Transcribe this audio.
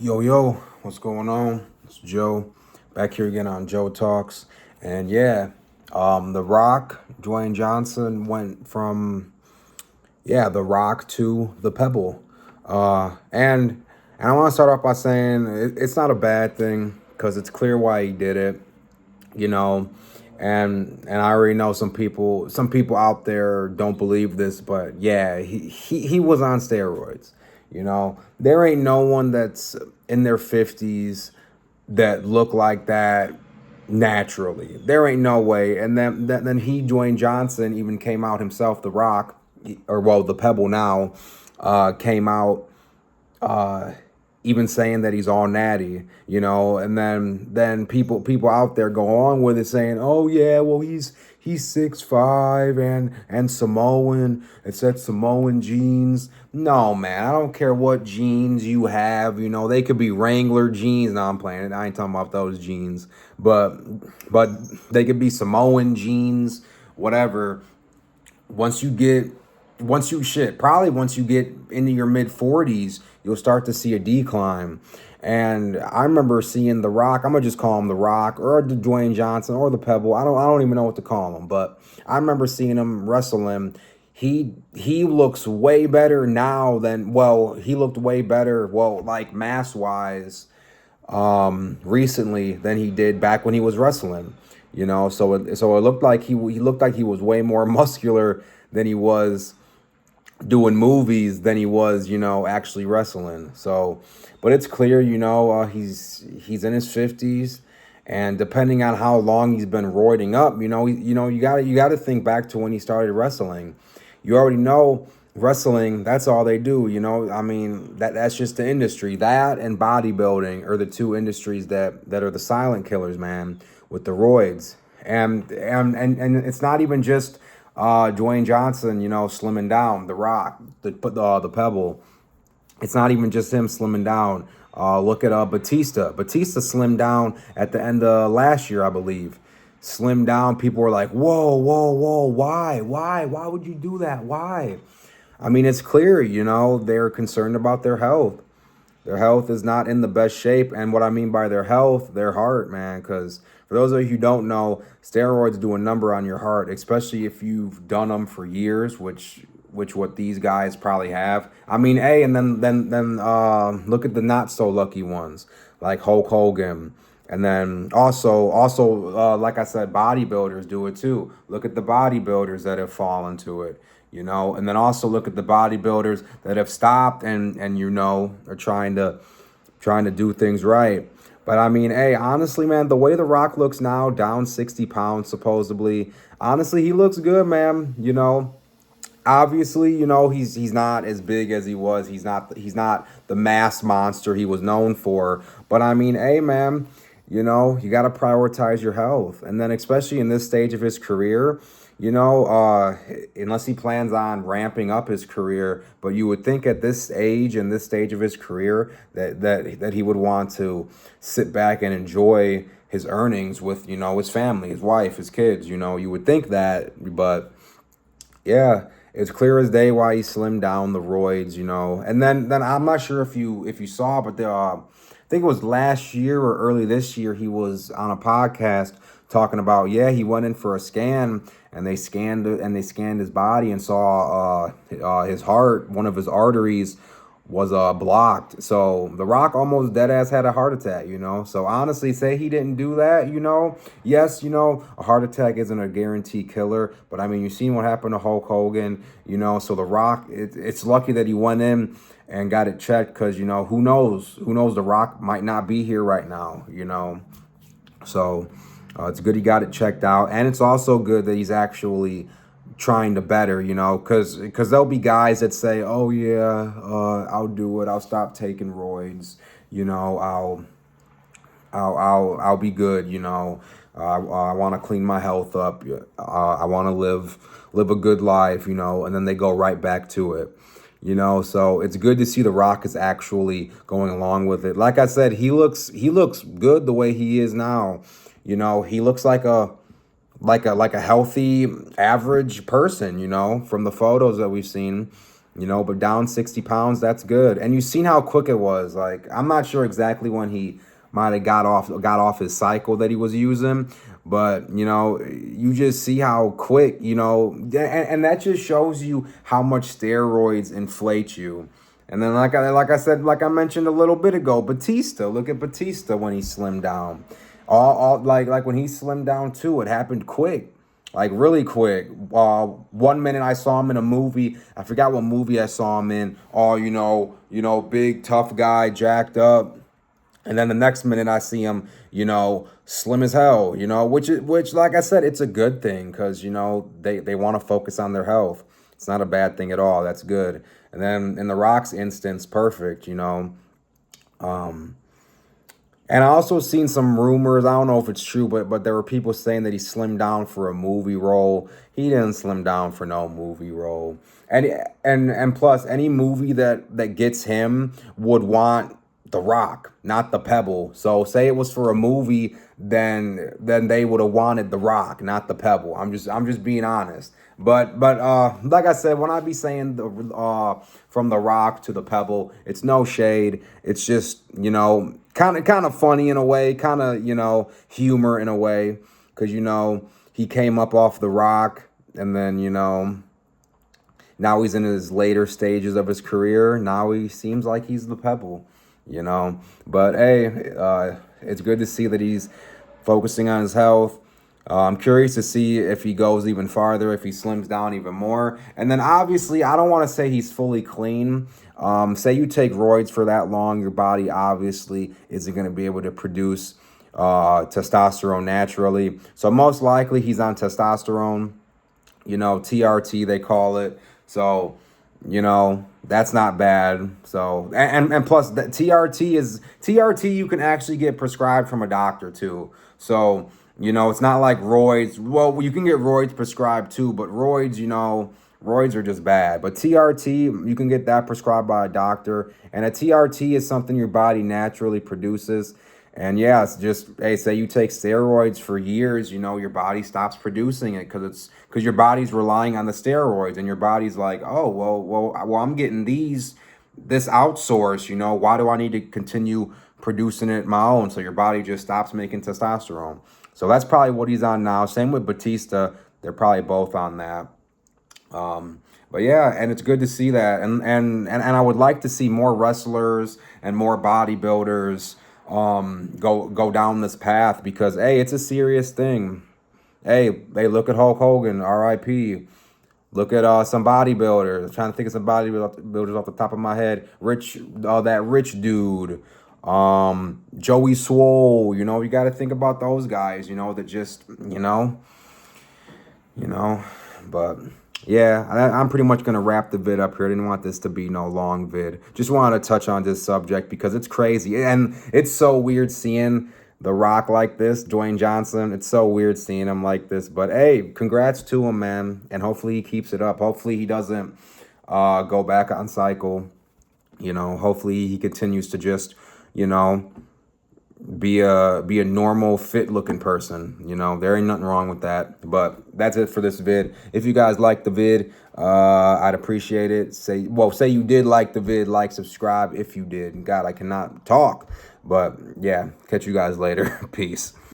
Yo, what's going on? It's Joe, back here again on Joe Talks. And yeah, The Rock, Dwayne Johnson went from, The Rock to the Pebble. And I want to start off by saying it's not a bad thing because it's clear why he did it, you know. And I already know some people out there don't believe this, but yeah, he was on steroids. There ain't no one that's in their 50s that look like that naturally. There ain't no way. And then Dwayne Johnson, even came out himself, The Rock, or well, the Pebble now, came out uh, even saying that he's all natty, and then people out there go on with it saying, oh yeah, well he's 6'5" and Samoan. It said Samoan jeans. No man, I don't care what jeans you have. They could be Wrangler jeans. No, I'm playing it. I ain't talking about those jeans, but they could be Samoan jeans, whatever. once you get once you get into your mid 40s, you'll start to see a decline. And I remember seeing The Rock. I'm gonna just call him The Rock or the Dwayne Johnson or the Pebble. I don't even know what to call him, but I remember seeing him wrestling. He looks way better now than, well, he looked way better, well, like mass wise, recently than he did back when he was wrestling. So it looked like he looked like he was way more muscular than he was doing movies than he was, actually wrestling. So, but it's clear, he's in his 50s, and depending on how long he's been roiding up, you got to think back to when he started wrestling. You already know wrestling, that's all they do, I mean, that's just the industry. That and bodybuilding are the two industries that are the silent killers, man, with the roids. And it's not even just Dwayne Johnson, slimming down. The Rock, the Pebble. It's not even just him slimming down. Look at Batista. Batista slimmed down at the end of last year, I believe. Slimmed down. People were like, "Whoa, whoa, whoa! Why would you do that? Why?" I mean, it's clear, they're concerned about their health. Their health is not in the best shape. And what I mean by their health, their heart, man. Because for those of you who don't know, steroids do a number on your heart, especially if you've done them for years, which what these guys probably have. I mean, hey, and then look at the not so lucky ones like Hulk Hogan. And then also, like I said, bodybuilders do it too. Look at the bodybuilders that have fallen to it, and then also look at the bodybuilders that have stopped and are trying to do things right. But I mean, hey, honestly, man, the way The Rock looks now, down 60 pounds supposedly, honestly, he looks good, man. Obviously, he's not as big as he was. He's not the mass monster he was known for. But I mean, hey, man, you got to prioritize your health. And then especially in this stage of his career, unless he plans on ramping up his career, but you would think at this age and this stage of his career that he would want to sit back and enjoy his earnings with, his family, his wife, his kids. You would think that, but yeah, it's clear as day why he slimmed down the roids, And then I'm not sure if you saw, but I think it was last year or early this year, he was on a podcast talking about, yeah, he went in for a scan and they scanned his body and saw his heart, one of his arteries was blocked. So The Rock almost dead ass had a heart attack, So honestly, say he didn't do that, yes, a heart attack isn't a guarantee killer, but I mean, you've seen what happened to Hulk Hogan, So The Rock, it's lucky that he went in and got it checked, because who knows, The Rock might not be here right now, So it's good he got it checked out, and it's also good that he's actually trying to better, because there'll be guys that say, "Oh yeah, I'll do it. I'll stop taking roids. I'll be good. I want to clean my health up. I want to live a good life. And then they go right back to it. So it's good to see The Rock is actually going along with it. Like I said, he looks good the way he is now. He looks like a healthy average person, from the photos that we've seen. you know, but down 60 pounds, that's good. And you've seen how quick it was. Like, I'm not sure exactly when he might have got off his cycle that he was using, but you know, you just see how quick, you know, and that just shows you how much steroids inflate you. And then like I said, like I mentioned a little bit ago, Batista. Look at Batista when he slimmed down. All like when he slimmed down too, it happened quick. Like really quick. 1 minute I saw him in a movie. I forgot what movie I saw him in. Oh, big tough guy, jacked up. And then the next minute I see him, you know, slim as hell, you know, which like I said, it's a good thing because, you know, they want to focus on their health. It's not a bad thing at all. That's good. And then in The Rock's instance, perfect, you know. And I also seen some rumors. I don't know if it's true, but there were people saying that he slimmed down for a movie role. He didn't slim down for no movie role. And plus, any movie that gets him would want The Rock, not the Pebble. So say it was for a movie, then they would have wanted The Rock, not the Pebble. I'm just being honest. But like I said, when I be saying from The Rock to the Pebble, it's no shade. It's just, you know, kind of funny in a way, kind of, you know, humor in a way, because, you know, he came up off The Rock, and then, you know, now he's in his later stages of his career. Now he seems like he's the Pebble, you know. But hey, it's good to see that he's focusing on his health. I'm curious to see if he goes even farther, if he slims down even more. And then obviously, I don't want to say he's fully clean. Say you take roids for that long, your body obviously isn't going to be able to produce testosterone naturally. So most likely he's on testosterone, you know, TRT they call it. So, you know, that's not bad. So, and plus the TRT you can actually get prescribed from a doctor too. So, you know, it's not like roids. Well, you can get roids prescribed too, but roids, you know, roids are just bad. But TRT, you can get that prescribed by a doctor. And a TRT is something your body naturally produces. And yeah, it's just, hey, say you take steroids for years, you know, your body stops producing it because your body's relying on the steroids, and your body's like, oh, well, I'm getting this outsource, you know, why do I need to continue producing it my own? So your body just stops making testosterone. So that's probably what he's on now. Same with Batista. They're probably both on that. But yeah, and it's good to see that. And I would like to see more wrestlers and more bodybuilders go down this path, because hey, it's a serious thing. Hey, look at Hulk Hogan, R.I.P. Look at some bodybuilders. I'm trying to think of some bodybuilders off the top of my head. That rich dude. Joey Swole, you know, you got to think about those guys, you know, that just, you know, but yeah, I'm pretty much going to wrap the vid up here. I didn't want this to be no long vid. Just wanted to touch on this subject because it's crazy. And it's so weird seeing The Rock like this, Dwayne Johnson. It's so weird seeing him like this. But hey, congrats to him, man. And hopefully he keeps it up. Hopefully he doesn't go back on cycle. You know, hopefully he continues to just, you know, be a normal, fit looking person. You know, there ain't nothing wrong with that. But that's it for this vid. If you guys like the vid, I'd appreciate it. Say you did like the vid, like, subscribe if you did. God, I cannot talk. But yeah, catch you guys later. Peace.